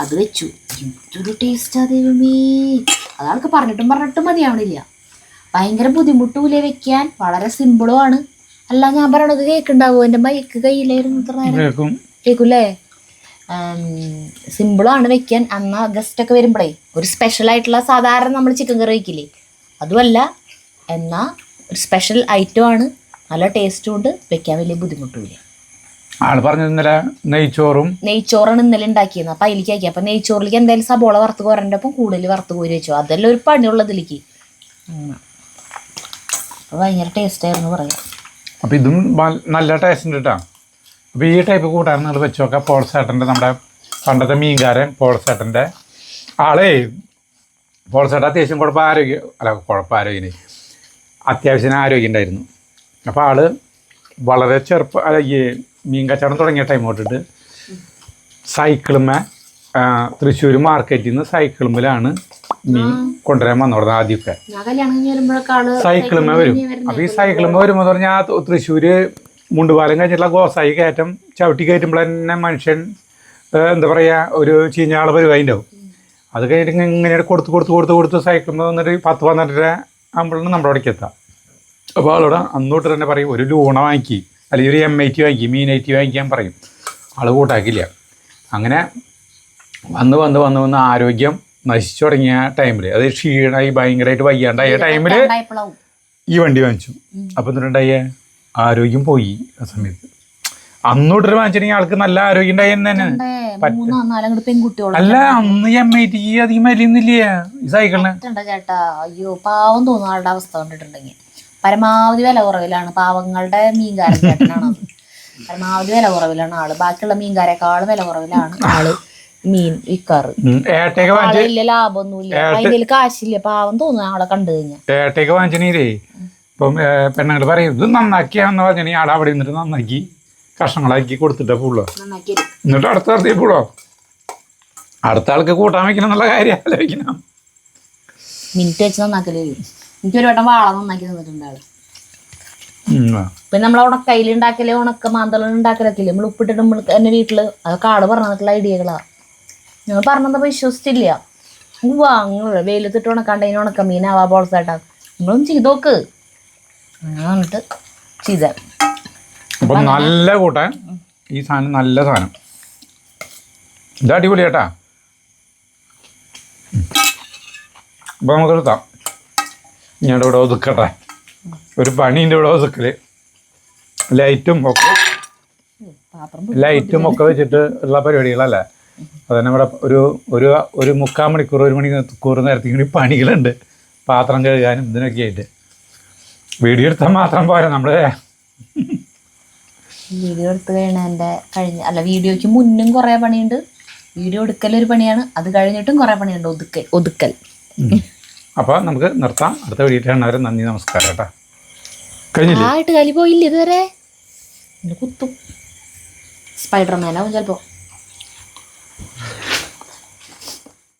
അത് വെച്ചു. എന്തൊരു ടേസ്റ്റാ ദൈവമേ! അതാൾക്ക് പറഞ്ഞിട്ടും മതിയാവണില്ല. ഭയങ്കര ബുദ്ധിമുട്ടൂലേ വെക്കാൻ, വളരെ സിമ്പിളുമാണ്. അല്ല ഞാൻ പറയണത് കേൾക്കുണ്ടാവുമോ? എൻ്റെ മൈക്ക് കയ്യിലായിരുന്നു. കേൾക്കൂലേ? സിമ്പിളാണ് വെക്കാൻ. അന്ന് ഗസ്റ്റൊക്കെ വരുമ്പോഴേ ഒരു സ്പെഷ്യലായിട്ടുള്ള സാധാരണ നമ്മൾ ചിക്കൻ കറി വയ്ക്കില്ലേ, അതുമല്ല, എന്നാൽ ഒരു സ്പെഷ്യൽ ഐറ്റമാണ്. നല്ല ടേസ്റ്റും ഉണ്ട്, വെക്കാൻ വലിയ ബുദ്ധിമുട്ടുമില്ല. ആള് പറഞ്ഞു ഇന്നലെ നെയ്ച്ചോറാണ് ഇന്നലെ ഉണ്ടാക്കിയത്. അപ്പം അതിലേക്ക് ആക്കി. അപ്പം നെയ്ച്ചോറിലേക്ക് എന്തായാലും സബോള വറുത്ത് കോരൻ്റെ ഒപ്പം കൂടുതൽ വറുത്ത് കോരി വെച്ചു. അതെല്ലാം ഒരു പണിയുള്ളതിലേക്ക്. അപ്പോൾ ഭയങ്കര ടേസ്റ്റായിരുന്നു പറയാം. അപ്പം ഇതും നല്ല ടേസ്റ്റ് ഉണ്ട് കേട്ടോ. അപ്പോൾ ഈ ടൈപ്പ് കൂട്ടാൻ നിങ്ങൾ വെച്ച് നോക്കാം. പോൾസേട്ടൻ്റെ, നമ്മുടെ പണ്ടത്തെ മീൻകാരൻ പോൾസേട്ടൻ്റെ പോൾസേട്ടൻ അത്യാവശ്യം കുഴപ്പമാരോഗ്യം അത്യാവശ്യം ആരോഗ്യം ഉണ്ടായിരുന്നു. അപ്പോൾ ആള് വളരെ ഈ മീൻ കച്ചവടം തുടങ്ങിയ ടൈം തൊട്ടിട്ട് സൈക്കിളുമ്മ തൃശ്ശൂർ മാർക്കറ്റിൽ നിന്ന് സൈക്കിളുമ്മിലാണ് മീൻ കൊണ്ടുവരാൻ വന്നോടുന്നത്. ആദ്യമൊക്കെ സൈക്കിളുമ്മ വരും. അപ്പോൾ ഈ സൈക്കിളുമ്മ വരുമ്പോൾ പറഞ്ഞാൽ തൃശ്ശൂർ മുണ്ടുപാലം കഴിഞ്ഞിട്ടുള്ള ഗോസായി കയറ്റം ചവിട്ടി കയറ്റുമ്പോൾ തന്നെ മനുഷ്യൻ എന്താ പറയുക, ഒരു ചീഞ്ഞാളെ പരിപാടി ഉണ്ടാവും. അത് കഴിഞ്ഞിട്ട് ഇങ്ങനെ കൊടുത്ത് സൈക്കിളുമ്മ വന്നിട്ട് 10-12 ആകുമ്പോഴാണ് നമ്മുടെ അവിടേക്ക് എത്താം. അപ്പോൾ ആളോട് അന്നോട്ട് തന്നെ പറയും ഒരു ലൂണ വാങ്ങിക്കി, അല്ലെങ്കിൽ ഒരു M80 വാങ്ങിക്കി, മീൻ 80 വാങ്ങിക്കാൻ പറയും. ആൾ കൂട്ടാക്കില്ല. അങ്ങനെ വന്ന് ആരോഗ്യം നശിച്ചു തുടങ്ങിയ ടൈമിൽ, അത് ക്ഷീണമായി ഭയങ്കരമായിട്ട് വയ്യാണ്ടായ ടൈമിൽ ഈ വണ്ടി വാങ്ങിച്ചു. അപ്പം എന്നിട്ടുണ്ടായ ആരോഗ്യം പോയി. ആ സമയത്ത് അന്നോട്ടൊരു വാങ്ങിച്ചിട്ടുണ്ടെങ്കിൽ ആൾക്ക് നല്ല ആരോഗ്യം ഉണ്ടായി തന്നെ. അല്ല അന്ന് M80 അധികം മരിയൊന്നുമില്ല ഈ സൈക്കിളിന്. ചേട്ടാ അയ്യോ പാവം തോന്നുന്നു ആളുടെ അവസ്ഥ കണ്ടിട്ടുണ്ടെങ്കിൽ. പരമാവധി വില കുറവിലാണ്. പാവങ്ങളുടെ മീൻകാരൻ ചേട്ടനാണത്. പരമാവധി വില കുറവിലാണ് ആള്. ബാക്കിയുള്ള മീൻകാരെക്കാളും വില കുറവിലാണ് ആള് മീൻ വിൽക്കാറ്. വലിയ ലാഭമൊന്നുമില്ല, അതിൽ കാശില്ല. പാവം തോന്നുന്നു ആളെ കണ്ടു കഴിഞ്ഞാൽ. ഏട്ടയൊക്കെ വാങ്ങിച്ചേ ഇപ്പം പെണ്ണുങ്ങൾ പറയും ഇത് നന്നാക്കിയാന്ന് പറഞ്ഞാൽ ആടെ അവിടെ നിന്നിട്ട് നന്നാക്കി കഷ്ണങ്ങളാക്കി കൊടുത്തിട്ടാ പൂളോ. എന്നിട്ട് അടുത്ത പൂളോ അടുത്ത ആൾക്ക് കൂട്ടാൻ വെക്കണം എന്നുള്ള കാര്യം ആലോചിക്കണം. മിനിറ്റ് വെച്ച് നന്നാക്കലേ. എനിക്കൊരു വട്ടം വാള നന്നാക്കി തന്നിട്ടുണ്ട് ആള്. പിന്നെ നമ്മൾ ഉണക്കയിൽ ഉണ്ടാക്കല് ഉണക്ക മാന്തള ഉണ്ടാക്കലൊക്കെ നമ്മൾ ഉപ്പിട്ടിട്ട് നമ്മൾ എന്നെ വീട്ടില് അതൊക്കെ ആള് പറഞ്ഞിട്ടുള്ള ഐഡിയകളാ. ഞങ്ങൾ പറഞ്ഞപ്പോ വിശ്വസിച്ചില്ല. വാങ്ങ വെയിലത്തിട്ട് ഉണക്കാണ്ട് അതിന് ഉണക്ക മീനാവാ ബോൾസായിട്ടാ നിങ്ങളും ചെയ്തോക്ക് എന്നിട്ട് ചെയ്ത. അപ്പൊ നല്ല കൂട്ടാൻ ഈ സാധനം നല്ല സാധനം ഇത് അടിപൊളി കേട്ടാ. അപ്പൊ നമുക്ക് എടുത്താം. ഞങ്ങളുടെ ഇവിടെ ഒതുക്കട്ടെ, ഒരു പണീൻ്റെ ഇവിടെ ഒതുക്കല്. ലൈറ്റും ഒക്കെ വെച്ചിട്ട് ഉള്ള പരിപാടികളല്ലേ. അതന്നെ ഇവിടെ ഒരു 3/4 മണിക്കൂർ 1 മണിക്കൂർ നേരത്തേക്ക് പണികളുണ്ട്, പാത്രം കഴുകാനും ഇതിനൊക്കെ ആയിട്ട്. വീഡിയോ എടുത്താൽ മാത്രം പോരാ, നമ്മള് വീഡിയോ എടുത്ത് കഴിഞ്ഞ വീഡിയോയ്ക്ക് മുന്നും കുറേ പണിയുണ്ട്. വീഡിയോ എടുക്കലൊരു പണിയാണ്, അത് കഴിഞ്ഞിട്ടും കുറേ പണിയുണ്ട് ഒതുക്കൽ. അപ്പോൾ നമുക്ക് നിർത്താം. അടുത്ത വീഡിയോ കാണുന്നവരെ നന്ദി, നമസ്കാരം കേട്ടോ. കഴിഞ്ഞില്ലേ? കലി പോയില്ല ഇതുവരെ. കുത്തും സ്പൈഡർമാനാവും ചിലപ്പോൾ.